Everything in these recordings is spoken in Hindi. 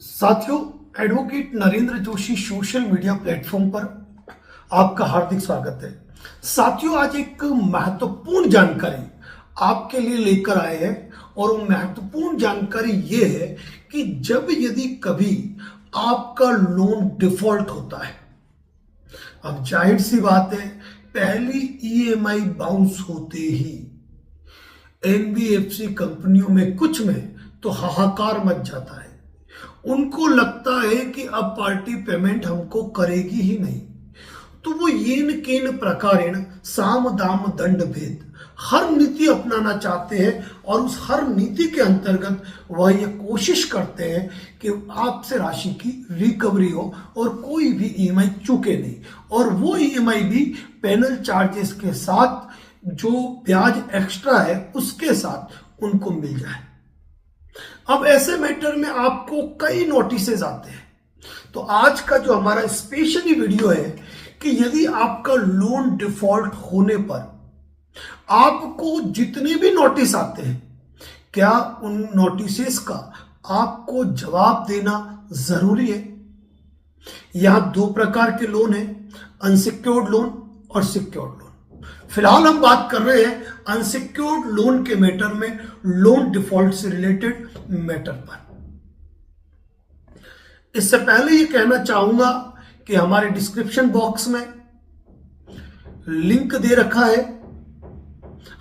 साथियों, advocate Narendra Joshi social media platform पर आपका हार्दिक स्वागत है। साथियों, आज एक महत्वपूर्ण जानकारी आपके लिए लेकर आए हैं और वो महत्वपूर्ण जानकारी ये है कि जब यदि कभी आपका लोन डिफॉल्ट होता है, अब जाहिर सी बात है, पहली ईएमआई बाउंस होते ही एनबीएफसी कंपनियों में कुछ में तो हाहाकार मच जाता है। उनको लगता है कि अब पार्टी पेमेंट हमको करेगी ही नहीं, तो वो येन केन प्रकारेण साम दाम दंड भेद हर नीति अपनाना चाहते हैं और उस हर नीति के अंतर्गत वह ये कोशिश करते हैं कि आपसे राशि की रिकवरी हो और कोई भी ईएमआई चूके नहीं, और वो ईएमआई भी पेनल चार्जेस के साथ, जो ब्याज एक्स्ट्रा है उसके साथ उनको मिल जाए। अब ऐसे मैटर में आपको कई नोटिसेज आते हैं, तो आज का जो हमारा स्पेशली वीडियो है कि यदि आपका लोन डिफॉल्ट होने पर आपको जितने भी नोटिस आते हैं, क्या उन नोटिसेस का आपको जवाब देना जरूरी है। यहां दो प्रकार के लोन है, अनसिक्योर्ड लोन और सिक्योर्ड लोन। फिलहाल हम बात कर रहे हैं अनसिक्योर्ड लोन के मैटर में, लोन डिफॉल्ट से रिलेटेड मैटर पर। इससे पहले ये कहना चाहूंगा कि हमारे डिस्क्रिप्शन बॉक्स में लिंक दे रखा है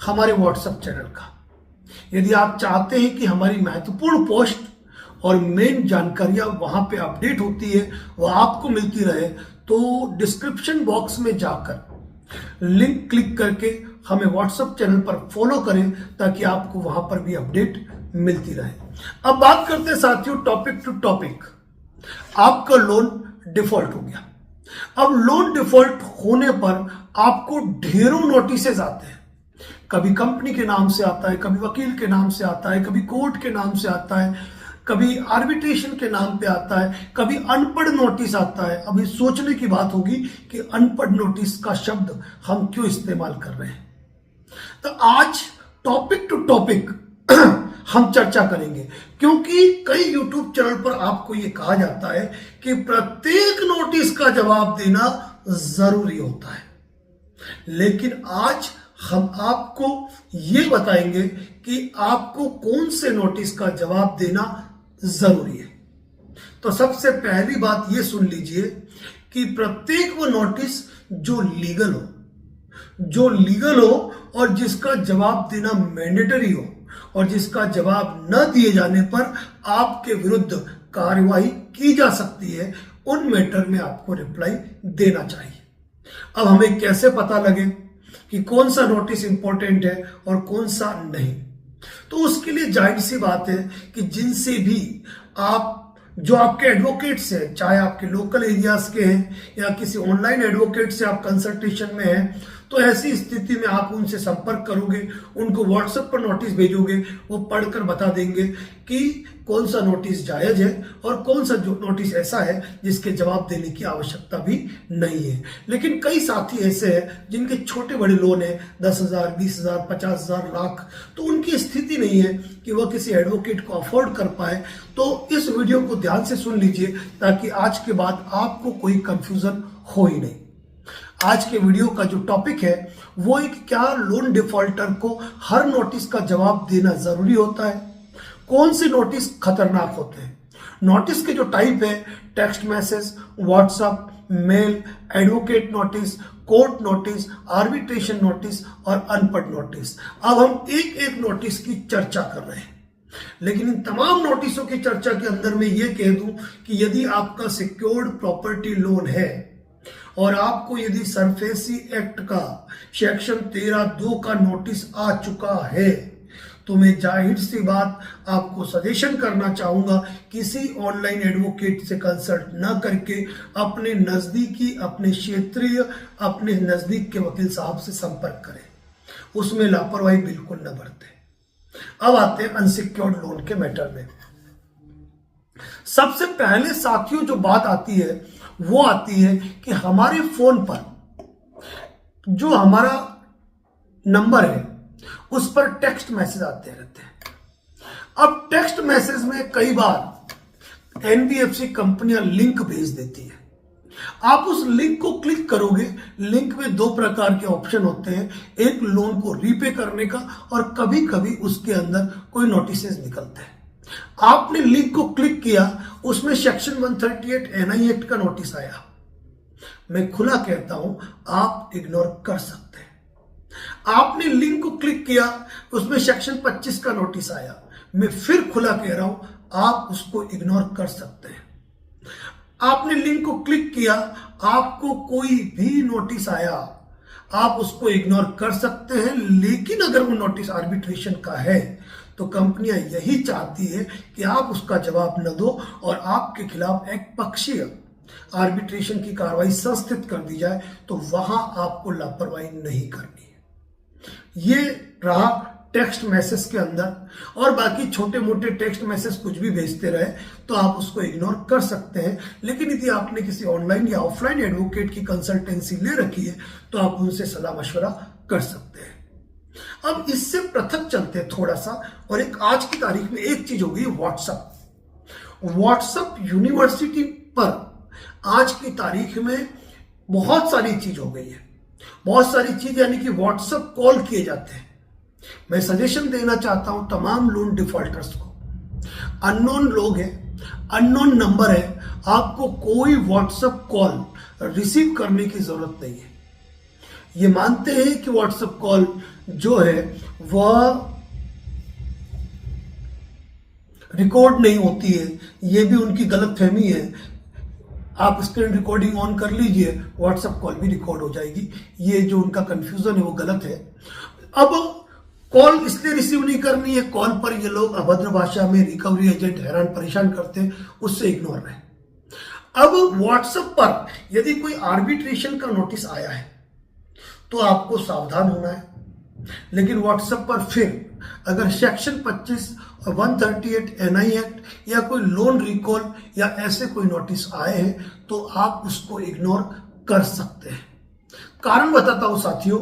हमारे व्हाट्सएप चैनल का। यदि आप चाहते हैं कि हमारी महत्वपूर्ण पोस्ट और मेन जानकारियां वहां पे अपडेट होती है, वह आपको मिलती रहे, तो डिस्क्रिप्शन बॉक्स में जाकर लिंक क्लिक करके हमें व्हाट्सएप चैनल पर फॉलो करें ताकि आपको वहां पर भी अपडेट मिलती रहे। अब बात करते हैं साथियों टॉपिक टू टॉपिक। आपका लोन डिफॉल्ट हो गया। अब लोन डिफॉल्ट होने पर आपको ढेरों नोटिसेज आते हैं। कभी कंपनी के नाम से आता है, कभी वकील के नाम से आता है, कभी कोर्ट के नाम से आता है, कभी आर्बिट्रेशन के नाम पे आता है, कभी अनपढ़ नोटिस आता है। अभी सोचने की बात होगी कि अनपढ़ नोटिस का शब्द हम क्यों इस्तेमाल कर रहे हैं। तो आज टॉपिक टू टॉपिक हम चर्चा करेंगे, क्योंकि कई यूट्यूब चैनल पर आपको यह कहा जाता है कि प्रत्येक नोटिस का जवाब देना जरूरी होता है, लेकिन आज हम आपको यह बताएंगे कि आपको कौन से नोटिस का जवाब देना जरूरी है। तो सबसे पहली बात यह सुन लीजिए कि प्रत्येक वो नोटिस जो लीगल हो और जिसका जवाब देना मैंडेटरी हो और जिसका जवाब न दिए जाने पर आपके विरुद्ध कार्रवाई की जा सकती है, उन मैटर में आपको रिप्लाई देना चाहिए। अब हमें कैसे पता लगे कि कौन सा नोटिस इंपॉर्टेंट है और कौन सा नहीं, तो उसके लिए जाहिर सी बात है कि जिनसे भी आप, जो आपके एडवोकेट्स हैं, चाहे आपके लोकल एरियाज के हैं या किसी ऑनलाइन एडवोकेट से आप कंसल्टेशन में हैं, तो ऐसी स्थिति में आप उनसे संपर्क करोगे, उनको व्हाट्सएप पर नोटिस भेजोगे, वो पढ़कर बता देंगे कि कौन सा नोटिस जायज है और कौन सा जो नोटिस ऐसा है जिसके जवाब देने की आवश्यकता भी नहीं है। लेकिन कई साथी ऐसे हैं जिनके छोटे बड़े लोन है, 10,000, 20,000, 50,000, लाख, तो उनकी स्थिति नहीं है कि वह किसी एडवोकेट को अफोर्ड कर पाए। तो इस वीडियो को ध्यान से सुन लीजिए ताकि आज के बाद आपको कोई कंफ्यूजन हो ही नहीं। आज के वीडियो का जो टॉपिक है वो है कि क्या लोन डिफॉल्टर को हर नोटिस का जवाब देना जरूरी होता है, कौन से नोटिस खतरनाक होते हैं। नोटिस के जो टाइप है, text message, WhatsApp, mail, advocate notice, court notice, arbitration notice और अनपढ़ नोटिस। अब हम एक एक नोटिस की चर्चा कर रहे हैं, लेकिन इन तमाम नोटिसों की चर्चा के अंदर मैं ये कह दूं कि यदि आपका सिक्योर्ड प्रॉपर्टी लोन है और आपको यदि सरफेसी एक्ट का सेक्शन 13(2) का नोटिस आ चुका है, तो मैं जाहिर सी बात आपको सजेशन करना चाहूंगा, किसी ऑनलाइन एडवोकेट से कंसल्ट न करके अपने नजदीकी, अपने क्षेत्रीय, अपने नजदीक के वकील साहब से संपर्क करें, उसमें लापरवाही बिल्कुल न बरतें। अब आते हैं अनसिक्योर्ड लोन के मैटर में। सबसे पहले साथियों जो बात आती है वो आती है कि हमारे फोन पर जो हमारा नंबर है उस पर टेक्स्ट मैसेज आते रहते हैं। अब टेक्स्ट मैसेज में कई बार एनबीएफसी कंपनियां लिंक भेज देती है। आप उस लिंक को क्लिक करोगे, लिंक में दो प्रकार के ऑप्शन होते हैं, एक लोन को रीपे करने का और कभी कभी उसके अंदर कोई नोटिसेस निकलते हैं। आपने लिंक को क्लिक किया, उसमें सेक्शन 138 एनआई एक्ट का नोटिस आया। मैं खुला कहता हूं, आप इग्नोर कर सकते हैं। आपने लिंक को क्लिक किया, उसमें सेक्शन 25 का नोटिस आया। मैं फिर खुला कह रहा हूं, आप उसको इग्नोर कर सकते हैं। आपने लिंक को क्लिक किया, आपको कोई भी नोटिस आया, आप उसको इग्नोर कर सकते हैं। लेकिन अगर वो नोटिस आर्बिट्रेशन का है तो कंपनियां यही चाहती है कि आप उसका जवाब न दो और आपके खिलाफ एक पक्षीय आर्बिट्रेशन की कार्रवाई संस्थित कर दी जाए, तो वहां आपको लापरवाही नहीं करनी है। ये रहा टेक्स्ट मैसेज के अंदर, और बाकी छोटे मोटे टेक्स्ट मैसेज कुछ भी भेजते रहे तो आप उसको इग्नोर कर सकते हैं। लेकिन यदि आपने किसी ऑनलाइन या ऑफलाइन एडवोकेट की कंसल्टेंसी ले रखी है तो आप उनसे सलाह मशवरा कर सकते हैं। अब इससे पृथक चलते हैं थोड़ा सा, और एक आज की तारीख में एक चीज हो गई, व्हाट्सएप यूनिवर्सिटी पर आज की तारीख में बहुत सारी चीज हो गई है। बहुत सारी चीज यानी कि व्हाट्सएप कॉल किए जाते हैं। मैं सजेशन देना चाहता हूं तमाम लोन डिफॉल्टर्स को, अननोन लोग हैं, अननोन नंबर है, आपको कोई व्हाट्सएप कॉल रिसीव करने की जरूरत नहीं है। ये मानते हैं कि व्हाट्सएप कॉल जो है वह रिकॉर्ड नहीं होती है, ये भी उनकी गलतफहमी है। आप स्क्रीन रिकॉर्डिंग ऑन कर लीजिए, व्हाट्सएप कॉल भी रिकॉर्ड हो जाएगी। ये जो उनका कंफ्यूजन है वो गलत है। अब कॉल इसलिए रिसीव नहीं करनी है, कॉल पर ये लोग अभद्र भाषा में रिकवरी एजेंट हैरान परेशान करते हैं, उससे इग्नोर रहे। अब व्हाट्सएप पर यदि कोई आर्बिट्रेशन का नोटिस आया है तो आपको सावधान होना है। लेकिन व्हाट्सएप पर फिर अगर सेक्शन 25 और 138 एनआई एक्ट या कोई लोन रिकॉल या ऐसे कोई नोटिस आए हैं तो आप उसको इग्नोर कर सकते हैं। कारण बताता हूं साथियों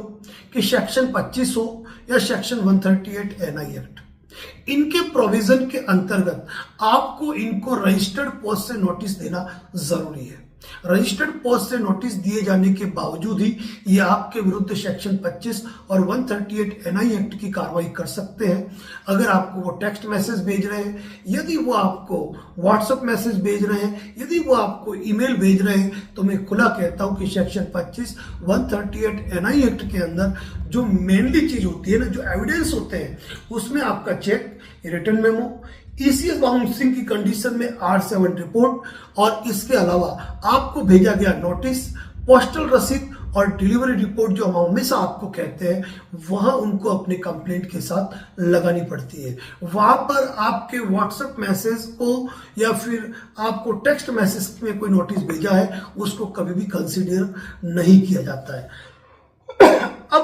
कि सेक्शन 25 हो या सेक्शन 138 एनआई एक्ट, इनके प्रोविजन के अंतर्गत आपको इनको रजिस्टर्ड पोस्ट से नोटिस देना जरूरी है। रजिस्टर्ड पोस्ट से नोटिस दिए जाने के बावजूद ही ये आपके विरुद्ध सेक्शन 25 और 138 एनआई एक्ट की कार्रवाई कर सकते हैं। अगर आपको वो टेक्स्ट मैसेज भेज रहे हैं, यदि वो आपको व्हाट्सएप मैसेज भेज रहे हैं, यदि वो आपको ईमेल भेज रहे हैं, तो मैं खुला कहता हूं कि सेक्शन 25 138 एनआई एक्ट के अंदर जो मेनली चीज होती है ना, जो एविडेंस होते हैं, उसमें आपका cheque, return memo, ECS bouncing की कंडीशन में R7 रिपोर्ट और इसके अलावा आपको भेजा गया नोटिस, पोस्टल रसीद और डिलीवरी रिपोर्ट जो हम हमेशा आपको कहते हैं, वह उनको अपने कंप्लेंट के साथ लगानी पड़ती है। वहां पर आपके व्हाट्सएप मैसेज को या फिर आपको टेक्स्ट मैसेज में कोई नोटिस भेजा है उसको कभी भी कंसीडर नहीं किया जाता है। अब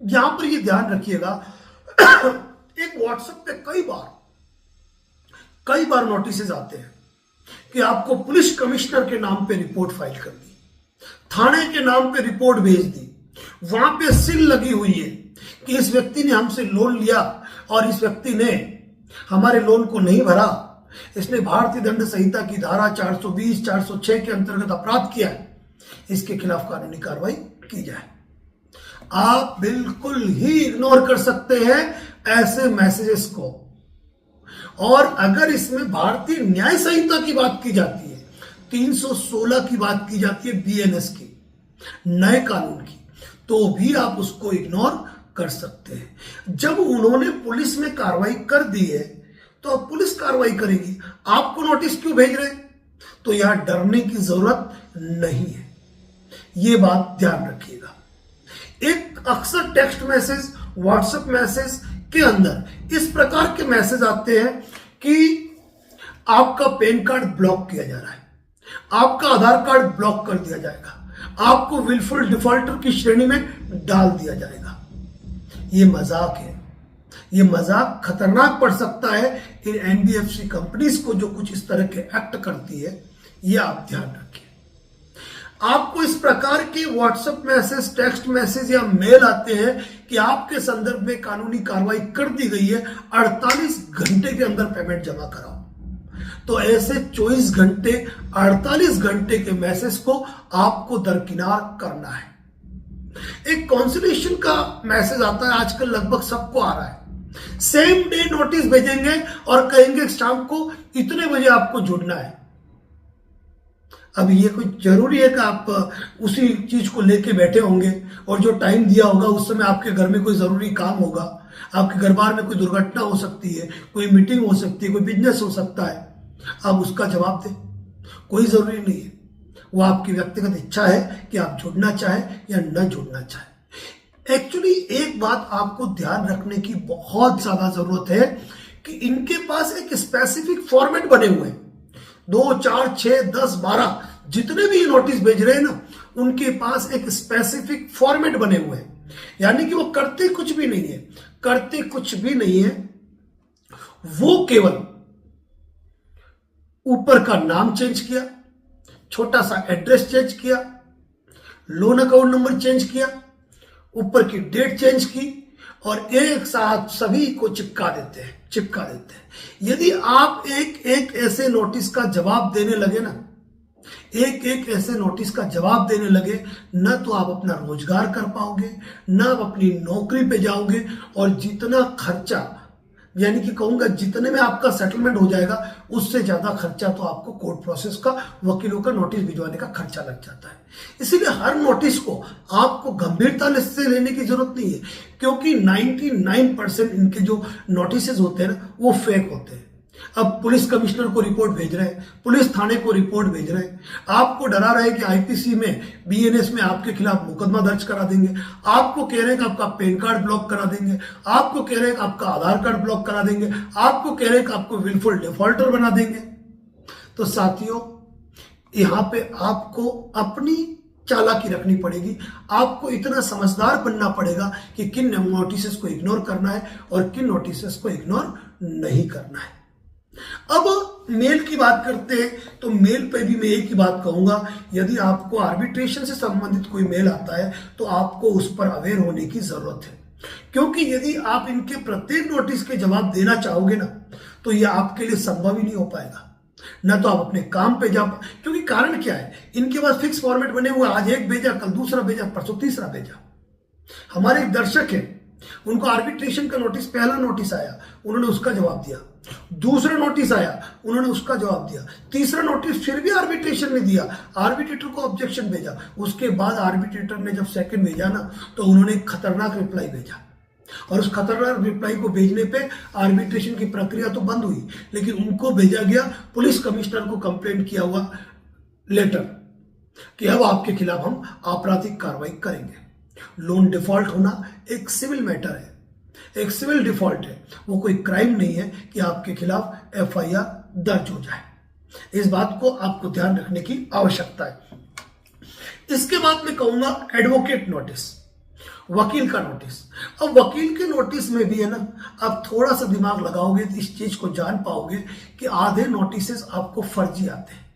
यहां पर ये ध्यान रखिएगा, एक व्हाट्सएप पे कई बार नोटिस आते हैं कि आपको पुलिस कमिश्नर के नाम पे रिपोर्ट फाइल कर दी, थाने के नाम पे रिपोर्ट भेज दी, वहां पे सील लगी हुई है कि इस व्यक्ति ने हमसे लोन लिया और इस व्यक्ति ने हमारे लोन को नहीं भरा, इसने भारतीय दंड संहिता की धारा 420 406 के अंतर्गत अपराध किया है, इसके खिलाफ कानूनी कार्रवाई की जाए। आप बिल्कुल ही इग्नोर कर सकते हैं ऐसे मैसेजेस को। और अगर इसमें भारतीय न्याय संहिता की बात की जाती है, 316 की बात की जाती है, बीएनएस की, नए कानून की, तो भी आप उसको इग्नोर कर सकते हैं। जब उन्होंने पुलिस में कार्रवाई कर दी है तो अब पुलिस कार्रवाई करेगी, आपको नोटिस क्यों भेज रहे हैं? तो यहां डरने की जरूरत नहीं है, यह बात ध्यान रखिएगा। एक अक्सर टेक्स्ट मैसेज, व्हाट्सएप मैसेज के अंदर इस प्रकार के मैसेज आते हैं कि आपका पैन कार्ड ब्लॉक किया जा रहा है, आपका आधार कार्ड ब्लॉक कर दिया जाएगा, आपको विलफुल डिफॉल्टर की श्रेणी में डाल दिया जाएगा। ये मजाक है, ये मजाक खतरनाक पड़ सकता है इन एनबीएफसी कंपनीज को जो कुछ इस तरह के एक्ट करती है, ये आप ध्यान रखिए। आपको इस प्रकार के व्हाट्सएप मैसेज, टेक्स्ट मैसेज या मेल आते हैं कि आपके संदर्भ में कानूनी कार्रवाई कर दी गई है, 48 घंटे के अंदर पेमेंट जमा कराओ। तो ऐसे 24 घंटे 48 घंटे के मैसेज को आपको दरकिनार करना है। एक कॉन्सुलेशन का मैसेज आता है आजकल, लगभग सबको आ रहा है। सेम डे नोटिस भेजेंगे और कहेंगे शाम को इतने बजे आपको जुड़ना है। अब ये कोई जरूरी है कि आप उसी चीज को लेके बैठे होंगे और जो टाइम दिया होगा उस समय आपके घर में कोई जरूरी काम होगा, आपके घर बार में कोई दुर्घटना हो सकती है, कोई मीटिंग हो सकती है, कोई बिजनेस हो सकता है, आप उसका जवाब दें। कोई जरूरी नहीं है, वो आपकी व्यक्तिगत इच्छा है कि आप जुड़ना चाहें या न जुड़ना चाहें। एक्चुअली एक बात आपको ध्यान रखने की बहुत ज्यादा जरूरत है कि इनके पास एक स्पेसिफिक फॉर्मेट बने हुए हैं। 2, 4, 6, 10, 12 जितने भी नोटिस भेज रहे हैं ना, उनके पास एक स्पेसिफिक फॉर्मेट बने हुए हैं। यानी कि वो करते कुछ भी नहीं है, करते कुछ भी नहीं है, वो केवल ऊपर का नाम चेंज किया, छोटा सा एड्रेस चेंज किया, लोन अकाउंट नंबर चेंज किया, ऊपर की डेट चेंज की और एक साथ सभी को चिपका देते हैं। यदि आप एक एक ऐसे नोटिस का जवाब देने लगे ना, एक एक ऐसे नोटिस का जवाब देने लगे, न तो आप अपना रोजगार कर पाओगे, न आप अपनी नौकरी पे जाओगे, और जितना खर्चा, यानी कि कहूंगा जितने में आपका सेटलमेंट हो जाएगा उससे ज्यादा खर्चा तो आपको कोर्ट प्रोसेस का, वकीलों का नोटिस भिजवाने का खर्चा लग जाता है। इसीलिए हर नोटिस को आपको गंभीरता से लेने की जरूरत नहीं है, क्योंकि 99% इनके जो नोटिस होते हैं ना, वो फेक होते हैं। अब पुलिस कमिश्नर को रिपोर्ट भेज रहे हैं, पुलिस थाने को रिपोर्ट भेज रहे हैं, आपको डरा रहे हैं कि आईपीसी में, बीएनएस में आपके खिलाफ मुकदमा दर्ज करा देंगे, आपको कह रहे हैं कि आपका पैन कार्ड ब्लॉक करा देंगे, आपको कह रहे हैं कि आपका आधार कार्ड ब्लॉक करा देंगे, आपको कह रहे हैं कि आपको विलफुल डिफॉल्टर बना देंगे। तो साथियों, यहां पे आपको अपनी चालाकी रखनी पड़ेगी, आपको इतना समझदार बनना पड़ेगा कि किन नोटिस को इग्नोर करना है और किन नोटिस को इग्नोर नहीं करना है। अब मेल की बात करते हैं, तो मेल पे भी मैं एक ही बात कहूंगा, यदि आपको आर्बिट्रेशन से संबंधित कोई मेल आता है तो आपको उस पर अवेयर होने की जरूरत है, क्योंकि यदि आप इनके प्रत्येक नोटिस के जवाब देना चाहोगे ना, तो यह आपके लिए संभव ही नहीं हो पाएगा। न तो आप अपने काम पे जा, क्योंकि कारण क्या है, इनके पास फिक्स फॉर्मेट बने हुए, आज एक भेजा, कल दूसरा भेजा, परसों तीसरा भेजा। हमारे एक दर्शक है, उनको आर्बिट्रेशन का नोटिस, पहला नोटिस आया, उन्होंने उसका जवाब दिया, दूसरा नोटिस आया, उन्होंने उसका जवाब दिया, तीसरा नोटिस फिर भी आर्बिट्रेशन ने दिया, आर्बिट्रेटर को ऑब्जेक्शन भेजा, उसके बाद आर्बिट्रेटर ने जब सेकंड भेजा ना, तो उन्होंने एक खतरनाक रिप्लाई भेजा, और उस खतरनाक रिप्लाई को भेजने पे आर्बिट्रेशन की प्रक्रिया तो बंद हुई, लेकिन उनको भेजा गया पुलिस कमिश्नर को कंप्लेंट किया हुआ लेटर कि अब आपके खिलाफ हम आपराधिक कार्रवाई करेंगे। लोन डिफॉल्ट होना एक सिविल मैटर है, एक सिविल डिफॉल्ट है, वो कोई क्राइम नहीं है कि आपके खिलाफ एफआईआर दर्ज हो जाए। इस बात को आपको ध्यान रखने की आवश्यकता है। इसके बाद मैं कहूंगा एडवोकेट नोटिस, वकील का नोटिस। अब वकील के नोटिस में भी है ना, आप थोड़ा सा दिमाग लगाओगे तो इस चीज को जान पाओगे कि आधे नोटिस आपको फर्जी आते हैं,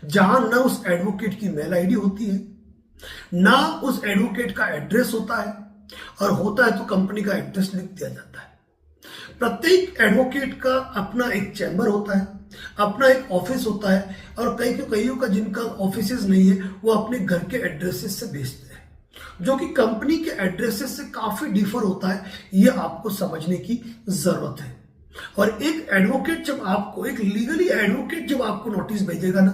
जहां ना उस एडवोकेट की मेल आईडी होती है, ना उस एडवोकेट का एड्रेस होता है, और होता है तो कंपनी का एड्रेस लिख दिया जाता है। प्रत्येक एडवोकेट का अपना एक चैम्बर होता है, अपना एक ऑफिस होता है, और कईयों का जिनका ऑफिसेज नहीं है वो अपने घर के एड्रेसेस से भेजते हैं, जो कि कंपनी के एड्रेसेस से काफी डिफर होता है। ये आपको समझने की जरूरत है। और एक एडवोकेट जब आपको, एक लीगली एडवोकेट जब आपको नोटिस भेजेगा ना,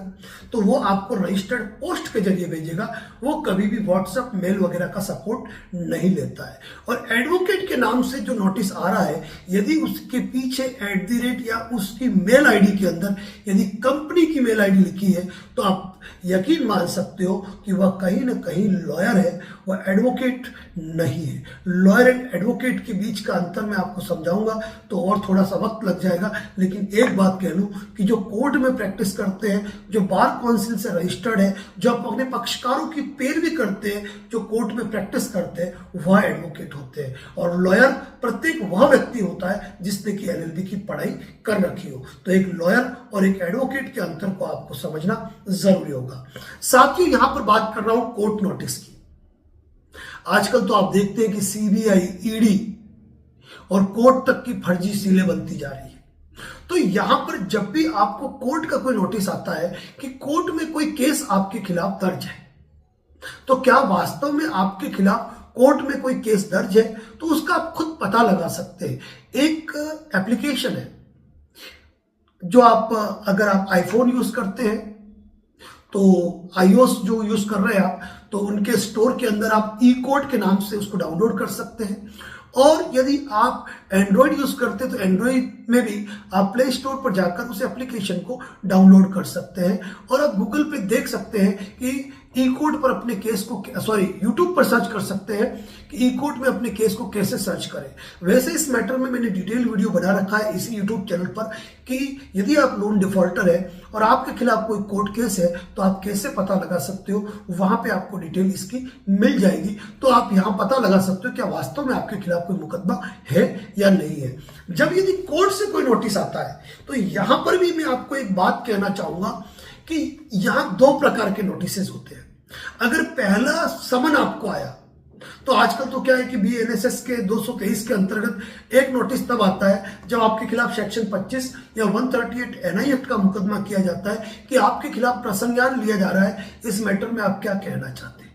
तो वो आपको रजिस्टर्ड पोस्ट के जरिए भेजेगा, वो कभी भी व्हाट्सएप मेल वगैरह का सपोर्ट नहीं लेता है। और एडवोकेट के नाम से जो नोटिस आ रहा है, यदि उसके पीछे @ या उसकी मेल आईडी के अंदर यदि कंपनी की मेल आईडी लिखी है, तो आप यकीन मान सकते हो कि वह कहीं ना कहीं लॉयर है, वह एडवोकेट नहीं है। लॉयर एंड एडवोकेट के बीच का अंतर मैं आपको समझाऊंगा तो और थोड़ा सा वक्त लग जाएगा, लेकिन एक बात कह लूं कि जो कोर्ट में प्रैक्टिस करते हैं, जो बार काउंसिल से रजिस्टर्ड है, जो अपने पक्षकारों की पैरवी करते हैं, जो कोर्ट में प्रैक्टिस करते हैं, वह एडवोकेट होते हैं। और लॉयर प्रत्येक वह व्यक्ति होता है जिसने कि LLB की पढ़ाई कर रखी हो। तो एक लॉयर और एक एडवोकेट के अंतर को आपको समझना जरूरी होगा। साथ ही यहां पर बात कर रहा हूं कोर्ट नोटिस की। आजकल तो आप देखते हैं कि CBI, ED और कोर्ट तक की फर्जी सीलें बनती जा रही है। तो यहां पर जब भी आपको कोर्ट का कोई नोटिस आता है कि कोर्ट में कोई केस आपके खिलाफ दर्ज है, तो क्या वास्तव में आपके खिलाफ कोर्ट में कोई केस दर्ज है, तो उसका आप खुद पता लगा सकते हैं। एक एप्लीकेशन है जो आप, अगर आप आईफोन यूज करते हैं तो iOS जो यूज कर रहे हैं आप, तो उनके स्टोर के अंदर आप ई कोर्ट के नाम से उसको डाउनलोड कर सकते हैं। और यदि आप एंड्रॉयड यूज करते हैं तो एंड्रॉयड में भी आप प्ले स्टोर पर जाकर उस एप्लीकेशन को डाउनलोड कर सकते हैं और आप गूगल पे देख सकते हैं कि ई कोर्ट पर अपने केस को, सॉरी यूट्यूब पर सर्च कर सकते हैं कि ई कोर्ट में अपने केस को कैसे सर्च करें। वैसे इस मैटर में मैंने डिटेल वीडियो बना रखा है इसी यूट्यूब चैनल पर कि यदि आप लोन डिफॉल्टर है और आपके खिलाफ कोई कोर्ट केस है तो आप कैसे पता लगा सकते हो, वहां पे आपको डिटेल इसकी मिल जाएगी। तो आप यहां पता लगा सकते हो क्या वास्तव में आपके खिलाफ कोई मुकदमा है या नहीं है। जब यदि कोर्ट से कोई नोटिस आता है तो यहां पर भी मैं आपको एक बात कहना चाहूंगा कि यहां दो प्रकार के नोटिसेस होते हैं। अगर पहला समन आपको आया तो आजकल तो क्या है कि BNSS के 223 के अंतर्गत एक नोटिस तब आता है जब आपके खिलाफ सेक्शन 25 या 138 NI एक्ट का मुकदमा किया जाता है कि आपके खिलाफ प्रसंज्ञान लिया जा रहा है, इस मैटर में आप क्या कहना चाहते हैं।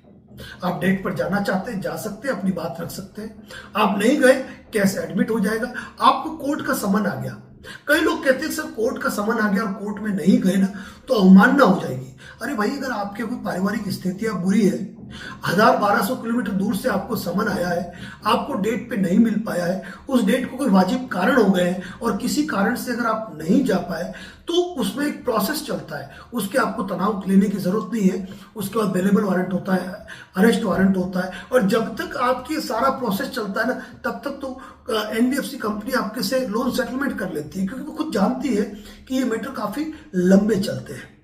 आप डेट पर जाना चाहते हैं, जा सकते हैं, अपनी बात रख सकते हैं। आप नहीं गए, केस एडमिट हो जाएगा। आपको कोर्ट का समन आ गया, कई लोग कहते हैं सर कोर्ट का समन आ गया और कोर्ट में नहीं गए ना तो अवमानना हो जाएगी। अरे भाई, अगर आपके कोई पारिवारिक स्थितियां बुरी है, 1000-1200 किलोमीटर दूर से आपको समन आया है, आपको डेट पे नहीं मिल पाया है, उस डेट को कोई वाजिब कारण हो गए हैं और किसी कारण से अगर आप नहीं जा पाए तो उसमें एक प्रोसेस चलता है, उसके आपको तनाव लेने की जरूरत नहीं है। उसके बाद बेलेबल वारंट होता है, अरेस्ट वारंट होता है और जब तक आपकी सारा प्रोसेस चलता है ना तब तक तो NBFC कंपनी आपके से लोन सेटलमेंट कर लेती है, क्योंकि वो खुद जानती है कि ये मैटर काफी लंबे चलते हैं।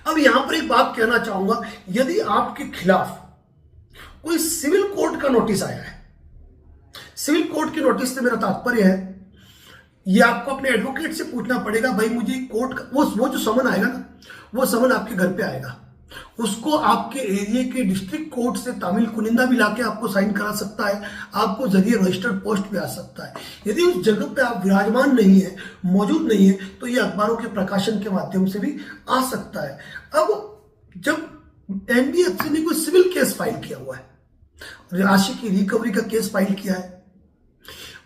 अब यहां पर एक बात कहना चाहूंगा, यदि आपके खिलाफ कोई सिविल कोर्ट का नोटिस आया है, सिविल कोर्ट के नोटिस से मेरा तात्पर्य है ये आपको अपने एडवोकेट से पूछना पड़ेगा, भाई मुझे कोर्ट का वो जो समन आएगा ना, वो समन आपके घर पे आएगा, उसको आपके एरिया के डिस्ट्रिक्ट कोर्ट से तामिल कुनिंदा भी लाके आपको साइन करा सकता है, आपको जरिए रजिस्टर्ड पोस्ट पे आ सकता है। यदि उस जगह पे आप विराजमान नहीं है, मौजूद नहीं है, तो ये अखबारों के प्रकाशन के माध्यम से भी आ सकता है। अब जब NBFC ने कोई सिविल केस फाइल किया हुआ है, राशि की रिकवरी का केस फाइल किया है,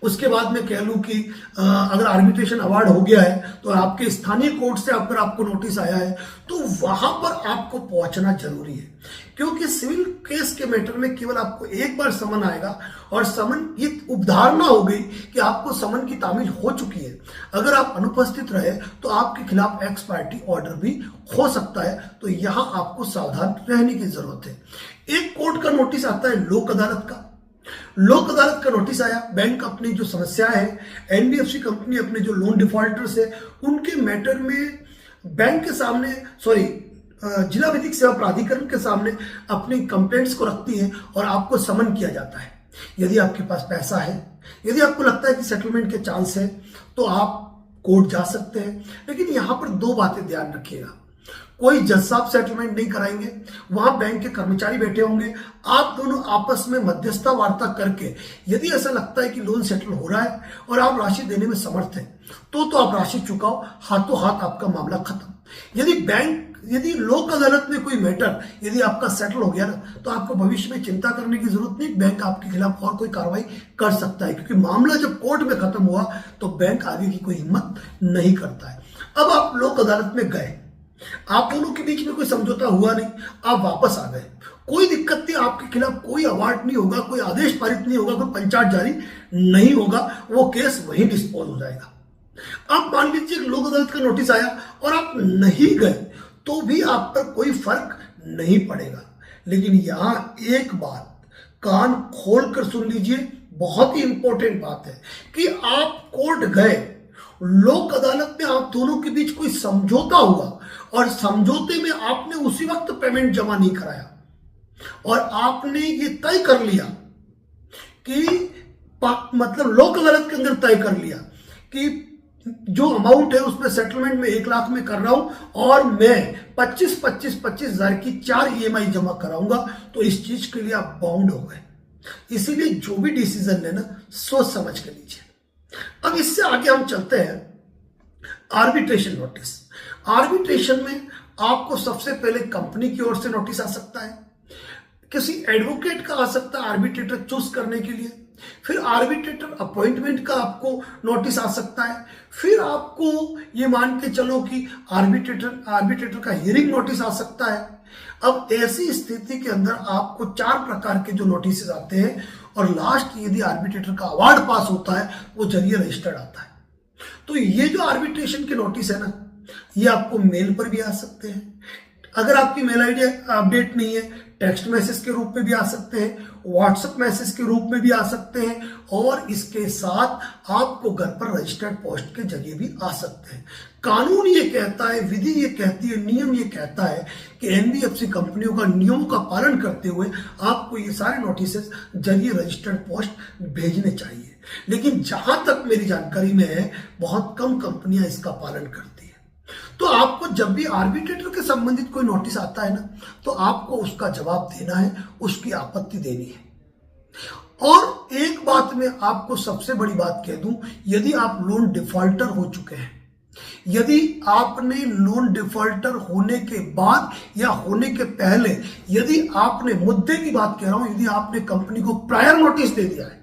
उसके बाद मैं कह लूं कि अगर आर्बिट्रेशन अवार्ड हो गया है तो आपके स्थानीय कोर्ट से अगर आपको नोटिस आया है तो वहां पर आपको पहुंचना जरूरी है, क्योंकि सिविल केस के मैटर में केवल आपको एक बार समन आएगा और समन, ये उपधारणा हो गई कि आपको समन की तामील हो चुकी है। अगर आप अनुपस्थित रहे तो आपके खिलाफ एक्स पार्टी ऑर्डर भी हो सकता है, तो यहां आपको सावधान रहने की जरूरत है। एक कोर्ट का नोटिस आता है लोक अदालत का। लोक अदालत का नोटिस आया, बैंक अपनी जो समस्या है, NBFC कंपनी अपने जो लोन डिफॉल्टर्स है उनके मैटर में बैंक के सामने, सॉरी जिला विधिक सेवा प्राधिकरण के सामने अपनी कंप्लेंट्स को रखती है और आपको समन किया जाता है। यदि आपके पास पैसा है, यदि आपको लगता है कि सेटलमेंट के चांस है तो आप कोर्ट जा सकते हैं। लेकिन यहां पर दो बातें ध्यान रखिएगा, कोई जज साहब सेटलमेंट नहीं कराएंगे, वहां बैंक के कर्मचारी बैठे होंगे। आप दोनों आपस में मध्यस्थता वार्ता करके यदि ऐसा लगता है कि लोन सेटल हो रहा है और आप राशि देने में समर्थ हैं तो आप राशि चुकाओ, हाथों हाथ आपका मामला खत्म। यदि लोक अदालत में कोई मैटर यदि आपका सेटल हो गया ना तो आपको भविष्य में चिंता करने की जरूरत नहीं, बैंक आपके खिलाफ और कोई कार्रवाई कर सकता है, क्योंकि मामला जब कोर्ट में खत्म हुआ तो बैंक आगे की कोई हिम्मत नहीं करता है। अब आप लोक अदालत में गए, आप दोनों के बीच में कोई समझौता हुआ नहीं, आप वापस आ गए, कोई दिक्कत नहीं, आपके खिलाफ कोई अवार्ड नहीं होगा, कोई आदेश पारित नहीं होगा, कोई पंचायत जारी नहीं होगा, वो केस वहीं डिस्पोज हो जाएगा। अब मान लीजिए लोक अदालत का नोटिस आया और आप नहीं गए तो भी आप पर कोई फर्क नहीं पड़ेगा। लेकिन यहां एक बात कान खोल कर सुन लीजिए, बहुत ही इंपॉर्टेंट बात है कि आप कोर्ट गए, लोक अदालत में आप दोनों के बीच कोई समझौता हुआ और समझौते में आपने उसी वक्त पेमेंट जमा नहीं कराया और आपने ये तय कर लिया कि मतलब लोक अदालत के अंदर तय कर लिया कि जो अमाउंट है उसमें सेटलमेंट में 1 लाख में कर रहा हूं और मैं 25 हजार की 4 EMI जमा कराऊंगा, तो इस चीज के लिए आप बाउंड हो गए। इसीलिए जो भी डिसीजन लेना सोच समझ के लीजिए। अब इससे आगे हम चलते हैं आर्बिट्रेशन नोटिस। आर्बिट्रेशन में आपको सबसे पहले कंपनी की ओर से नोटिस आ सकता है, किसी एडवोकेट का आ सकता है आर्बिट्रेटर चूज करने के लिए, फिर आर्बिट्रेटर अपॉइंटमेंट का आपको नोटिस आ सकता है, फिर आपको ये मान के चलो कि आर्बिट्रेटर का हियरिंग नोटिस आ सकता है। अब ऐसी स्थिति के अंदर आपको 4 प्रकार के जो नोटिस आते हैं, और लास्ट यदि आर्बिट्रेटर का अवार्ड पास होता है वो जरिए रजिस्टर्ड आता है। तो ये जो आर्बिट्रेशन के नोटिस है ना, ये आपको मेल पर भी आ सकते हैं, अगर आपकी मेल आईडी अपडेट नहीं है टेक्स्ट मैसेज के रूप में भी आ सकते हैं, व्हाट्सएप मैसेज के रूप में भी आ सकते हैं, और इसके साथ आपको घर पर रजिस्टर्ड पोस्ट के जरिए भी आ सकते हैं। कानून ये कहता है, विधि ये कहती है, नियम ये कहता है कि एनबीएफसी कंपनियों का नियमों का पालन करते हुए आपको ये सारे नोटिसेस जरिए रजिस्टर्ड पोस्ट भेजने चाहिए। लेकिन जहां तक मेरी जानकारी में है, बहुत कम कंपनियां इसका पालन करती है। तो आपको जब भी आर्बिट्रेटर के संबंधित कोई नोटिस आता है ना, तो आपको उसका जवाब देना है, उसकी आपत्ति देनी है। और एक बात में आपको सबसे बड़ी बात कह दूं, यदि आप लोन डिफॉल्टर हो चुके हैं, यदि आपने लोन डिफॉल्टर होने के बाद या होने के पहले, यदि आपने, मुद्दे की बात कह रहा हूं, यदि आपने कंपनी को प्रायर नोटिस दे दिया है,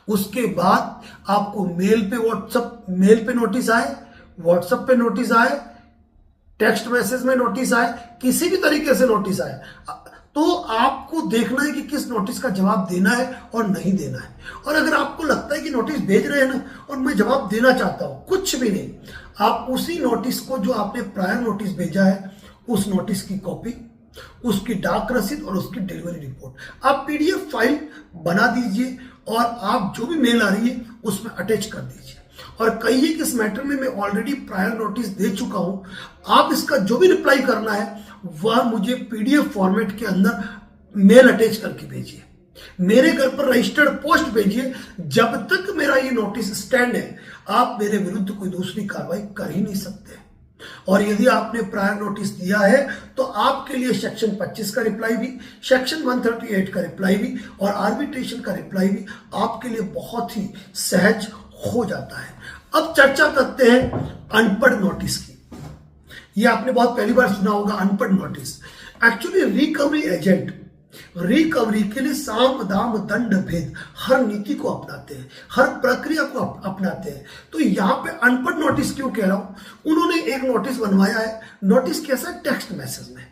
उसके बाद आपको मेल पे नोटिस आए, व्हाट्सएप पे नोटिस आए, टेक्स्ट मैसेज में नोटिस आए, किसी भी तरीके से नोटिस आए, तो आपको देखना है कि किस नोटिस का जवाब देना है और नहीं देना है। और अगर आपको लगता है कि नोटिस भेज रहे हैं ना और मैं जवाब देना चाहता हूं, कुछ भी नहीं, आप उसी नोटिस को जो आपने प्रायर नोटिस भेजा है, उस नोटिस की कॉपी, उसकी डाक रसीद और उसकी डिलीवरी रिपोर्ट आप पीडीएफ फाइल बना दीजिए और आप जो भी मेल आ रही है उसमें अटैच कर दीजिए और कहिए कि इस मैटर में मैं ऑलरेडी प्रायर नोटिस दे चुका हूं, आप इसका जो भी रिप्लाई करना है वह मुझे पीडीएफ फॉर्मेट के अंदर मेल अटैच करके भेजिए, मेरे घर पर रजिस्टर्ड पोस्ट भेजिए। जब तक मेरा ये नोटिस स्टैंड है, आप मेरे विरुद्ध कोई दूसरी कार्रवाई कर ही नहीं सकते। और यदि आपने प्रायर नोटिस दिया है तो आपके लिए सेक्शन 25 का रिप्लाई भी, सेक्शन 138 का रिप्लाई भी और आर्बिट्रेशन का रिप्लाई भी आपके लिए बहुत ही सहज हो जाता है। अब चर्चा करते हैं अनपढ़ नोटिस की। ये आपने बहुत पहली बार सुना होगा, अनपढ़ notice. Actually recovery agent recovery के लिए साम दाम दंड भेद हर नीति को अपनाते हैं, हर प्रक्रिया को अपनाते हैं। तो यहाँ पे अनपढ़ नोटिस क्यों कह रहा हूं, उन्होंने एक नोटिस बनवाया है, नोटिस कैसा, टेक्स्ट मैसेज में,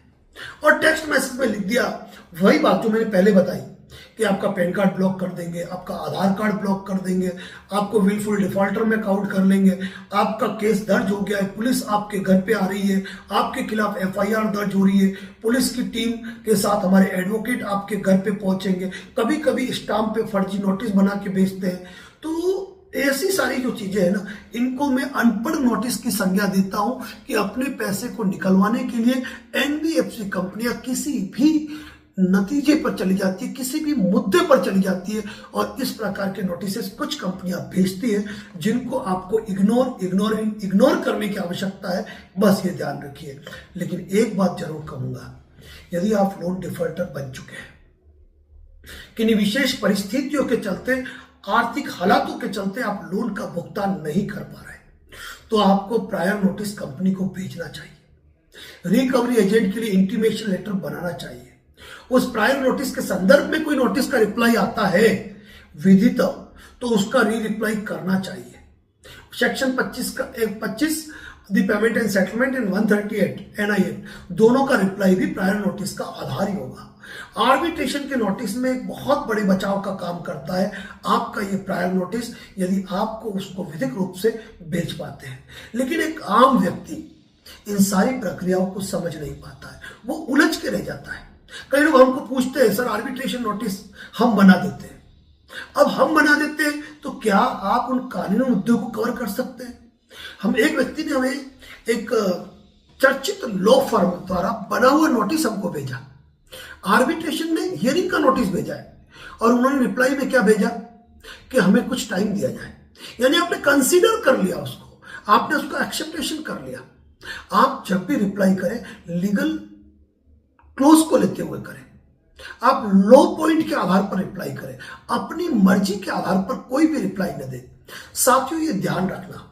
और टेक्स्ट मैसेज में लिख दिया वही बात जो मैंने पहले बताई कि आपका पैन कार्ड ब्लॉक कर देंगे, आपका आधार कार्ड ब्लॉक कर देंगे, आपको विलफुल डिफॉल्टर में काउंट कर लेंगे, आपका केस दर्ज हो गया है, पुलिस आपके घर पे आ रही है, आपके खिलाफ एफआईआर दर्ज हो रही है, पुलिस की टीम के साथ हमारे एडवोकेट आपके घर पे पहुंचेंगे, कभी कभी स्टाम्प पे फर्जी नोटिस बना के भेजते हैं। तो ऐसी सारी जो चीजें हैं ना, इनको मैं अनपढ़ नोटिस की संज्ञा देता हूं कि अपने पैसे को निकलवाने के लिए एनबीएफसी कंपनियां किसी भी नतीजे पर चली जाती है, किसी भी मुद्दे पर चली जाती है, और इस प्रकार के नोटिस कुछ कंपनियां भेजती है जिनको आपको इग्नोर करने की आवश्यकता है, बस ये ध्यान रखिए। लेकिन एक बात जरूर कहूंगा, यदि आप लोन डिफॉल्टर बन चुके हैं, किन्हीं विशेष परिस्थितियों के चलते, आर्थिक हालातों के चलते आप लोन का भुगतान नहीं कर पा रहे, तो आपको प्रायर नोटिस कंपनी को भेजना चाहिए। रिकवरी एजेंट के लिए इंटीमेशन लेटर बनाना चाहिए। उस प्रायर नोटिस के संदर्भ में कोई नोटिस का रिप्लाई आता है विधित, तो उसका रिप्लाई करना चाहिए। Section 25 the payment and settlement and 138 NIA दोनों का रिप्लाई भी प्रायर नोटिस का आधार ही होगा। आर्बिट्रेशन के नोटिस में एक बहुत बड़े बचाव का काम करता है आपका ये प्रायर नोटिस, यदि आपको उसको विधिक रूप से भेज पाते हैं। लेकिन एक आम व्यक्ति इन सारी प्रक्रियाओं को समझ नहीं पाता है, वो उलझ के रह जाता है। कई लोग हमको पूछते हैं, सर आर्बिट्रेशन नोटिस हम बना देते हैं। अब हम बना देते हैं तो क्या आप उन कानूनी मुद्दों को कवर कर सकते हैं? एक व्यक्ति ने हमें एक चर्चित लॉ फर्म द्वारा बना हुआ नोटिस हमको भेजा, आर्बिट्रेशन ने हियरिंग का नोटिस भेजा है, और उन्होंने रिप्लाई में क्या भेजा कि हमें कुछ टाइम दिया जाए। यानी आपने कंसीडर कर लिया उसको, आपने उसका एक्सेप्टेशन कर लिया। आप जब भी रिप्लाई करें लीगल क्लोज को लेते हुए करें, आप लो पॉइंट के आधार पर रिप्लाई करें, अपनी मर्जी के आधार पर कोई भी रिप्लाई न दें। साथियों, ये ध्यान रखना,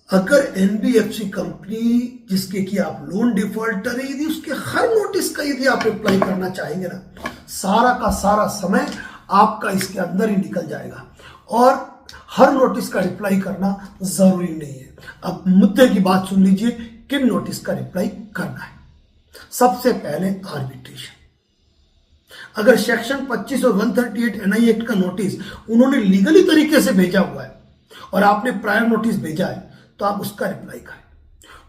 अगर एनबीएफसी कंपनी जिसके कि आप लोन डिफॉल्टर है, यदि उसके हर नोटिस का यदि आप रिप्लाई करना चाहेंगे ना, सारा का सारा समय आपका इसके अंदर ही निकल जाएगा और हर नोटिस का रिप्लाई करना जरूरी नहीं है। अब मुद्दे की बात सुन लीजिए, किन नोटिस का रिप्लाई करना है। सबसे पहले आर्बिट्रेशन। अगर सेक्शन 25 और 138 एनआई एक्ट का नोटिस उन्होंने लीगली तरीके से भेजा हुआ है और आपने प्रायर नोटिस भेजा है तो आप उसका रिप्लाई करें।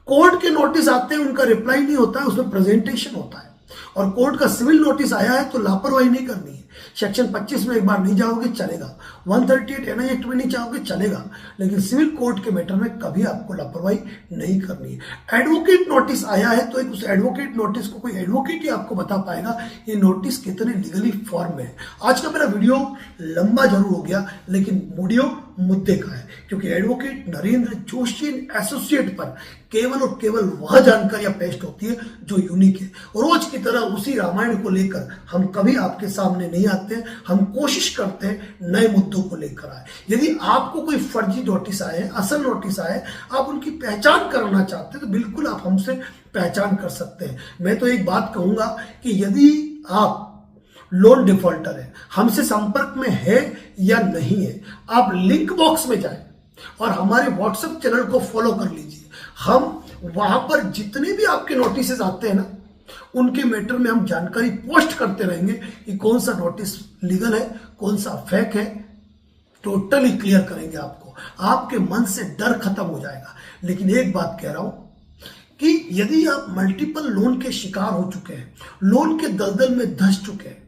कोर्ट के नोटिस आते हैं, उनका रिप्लाई नहीं होता है, उसमें प्रेजेंटेशन होता है। और कोर्ट का सिविल नोटिस आया है तो लापरवाही नहीं करनी है। सेक्शन 25 में एक बार नहीं जाओगे चलेगा, 138 एनआई एक्ट में नहीं जाओगे चलेगा, लेकिन सिविल कोर्ट के मैटर में कभी आपको लापरवाही नहीं करनी है। एडवोकेट नोटिस आया है तो एक उस एडवोकेट नोटिस को कोई एडवोकेट ही आपको बता पाएगा ये नोटिस कितने लीगली फॉर्म में है। आज का मेरा वीडियो लंबा जरूर हो गया, लेकिन वीडियो मुद्दे का है, क्योंकि एडवोकेट नरेंद्र जोशी एसोसिएट पर केवल और केवल वह जानकारियां पेश होती है जो यूनिक है। रोज की तरह उसी रामायण को लेकर हम कभी आपके सामने नहीं आते हैं। हम कोशिश करते हैं नए मुद्दों को लेकर आए। यदि आपको कोई फर्जी नोटिस आए, असल नोटिस आए, आप उनकी पहचान करना चाहते हैं तो बिल्कुल आप हमसे पहचान कर सकते हैं। मैं तो एक बात कहूंगा कि यदि आप लोन डिफॉल्टर है, हमसे संपर्क में है या नहीं है, आप लिंक बॉक्स में जाएं और हमारे व्हाट्सएप चैनल को फॉलो कर लीजिए। हम वहां पर जितने भी आपके नोटिस आते हैं ना, उनके मैटर में हम जानकारी पोस्ट करते रहेंगे कि कौन सा नोटिस लीगल है, कौन सा फेक है, टोटली क्लियर करेंगे आपको। आपके मन से डर खत्म हो जाएगा। लेकिन एक बात कह रहा हूं कि यदि आप मल्टीपल लोन के शिकार हो चुके हैं, लोन के दलदल में धंस चुके हैं,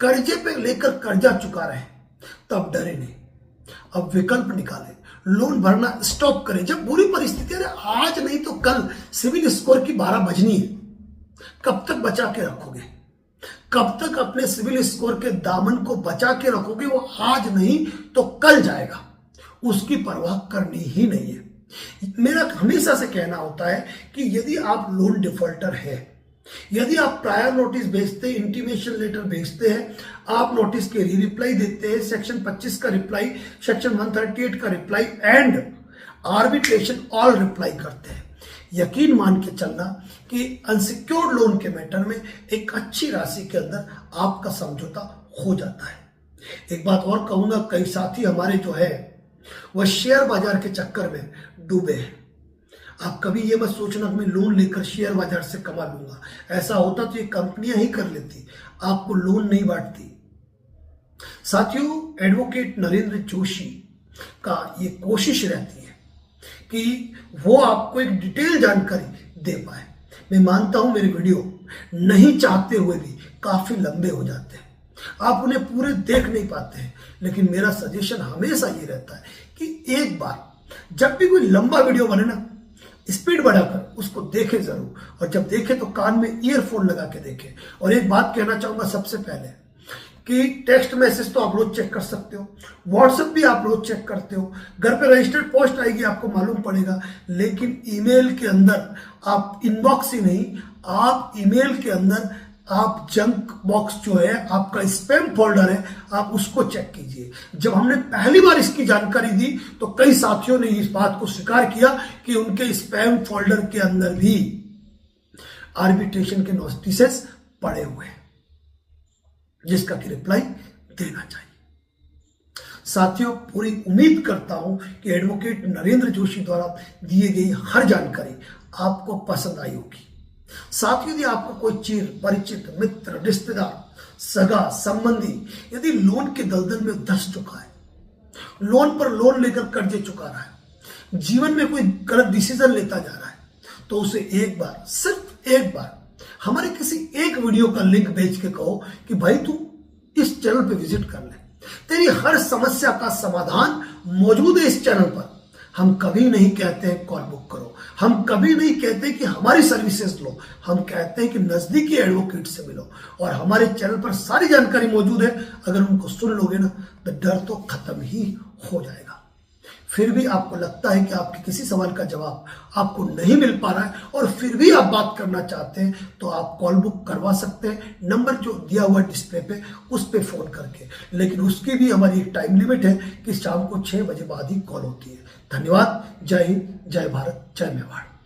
कर्जे पे लेकर कर्जा चुका रहे, तब डरे नहीं। अब विकल्प निकालें, लोन भरना स्टॉप करें। जब बुरी परिस्थिति है, आज नहीं तो कल सिविल स्कोर की 12 बजनी है, कब तक बचा के रखोगे? कब तक अपने सिविल स्कोर के दामन को बचा के रखोगे? वो आज नहीं तो कल जाएगा, उसकी परवाह करनी ही नहीं है। मेरा हमेशा से कहना होता है कि यदि आप लोन डिफॉल्टर है, यदि आप प्रायर नोटिस भेजते हैं, इंटीमेशन लेटर भेजते हैं, आप नोटिस के रिप्लाई देते हैं, सेक्शन 25 का रिप्लाई, सेक्शन 138 का reply and arbitration all reply करते हैं, यकीन मान के चलना कि अनसिक्योर्ड लोन के मैटर में एक अच्छी राशि के अंदर आपका समझौता हो जाता है। एक बात और कहूंगा, कई साथी हमारे जो है वह शेयर बाजार के चक्कर में डूबे हैं। आप कभी ये मत सोचना कि मैं लोन लेकर शेयर बाजार से कमा लूंगा। ऐसा होता तो ये कंपनियां ही कर लेती, आपको लोन नहीं बांटती। साथियों, एडवोकेट नरेंद्र जोशी का ये कोशिश रहती है कि वो आपको एक डिटेल जानकारी दे पाए। मैं मानता हूं मेरे वीडियो नहीं चाहते हुए भी काफी लंबे हो जाते हैं, आप उन्हें पूरे देख नहीं पाते हैं, लेकिन मेरा सजेशन हमेशा ये रहता है कि एक बार जब भी कोई लंबा वीडियो बने ना, स्पीड बढ़ाकर उसको देखें जरूर, और जब देखें तो कान में ईयरफोन लगा के देखें। और एक बात कहना चाहूंगा सबसे पहले कि टेक्स्ट मैसेज तो आप रोज चेक कर सकते हो, व्हाट्सएप भी आप रोज चेक करते हो, घर पे रजिस्टर्ड पोस्ट आएगी आपको मालूम पड़ेगा, लेकिन ईमेल के अंदर आप इनबॉक्स ही नहीं, आप ईमेल के अंदर आप जंक बॉक्स जो है, आपका स्पैम फोल्डर है, आप उसको चेक कीजिए। जब हमने पहली बार इसकी जानकारी दी तो कई साथियों ने इस बात को स्वीकार किया कि उनके स्पैम फोल्डर के अंदर भी आर्बिट्रेशन के नोटिसेस पड़े हुए हैं, जिसका कि रिप्लाई देना चाहिए। साथियों, पूरी उम्मीद करता हूं कि एडवोकेट नरेंद्र जोशी द्वारा दिए गई हर जानकारी आपको पसंद आई होगी। साथ ही यदि आपको कोई चीज, परिचित, मित्र, रिश्तेदार, सगा, संबंधी यदि लोन के दलदल में धंस चुका है, लोन पर लोन लेकर कर्जे चुका रहा है, जीवन में कोई गलत डिसीजन लेता जा रहा है, तो उसे एक बार, सिर्फ एक बार हमारे किसी एक वीडियो का लिंक भेज के कहो कि भाई तू इस चैनल पे विजिट कर ले, तेरी हर समस्या का समाधान मौजूद है इस चैनल पर। हम कभी नहीं कहते हैं कॉल बुक करो, हम कभी नहीं कहते कि हमारी सर्विसेज लो, हम कहते हैं कि नजदीकी एडवोकेट से मिलो, और हमारे चैनल पर सारी जानकारी मौजूद है। अगर उनको सुन लोगे ना तो डर तो खत्म ही हो जाएगा। फिर भी आपको लगता है कि आपके किसी सवाल का जवाब आपको नहीं मिल पा रहा है और फिर भी आप बात करना चाहते हैं, तो आप कॉल बुक करवा सकते हैं, नंबर जो दिया हुआ डिस्प्ले पे उस पे फोन करके। लेकिन उसकी भी हमारी एक टाइम लिमिट है कि शाम को 6 बजे बाद ही कॉल होती है। धन्यवाद। जय हिंद, जय भारत, जय मेवाड़।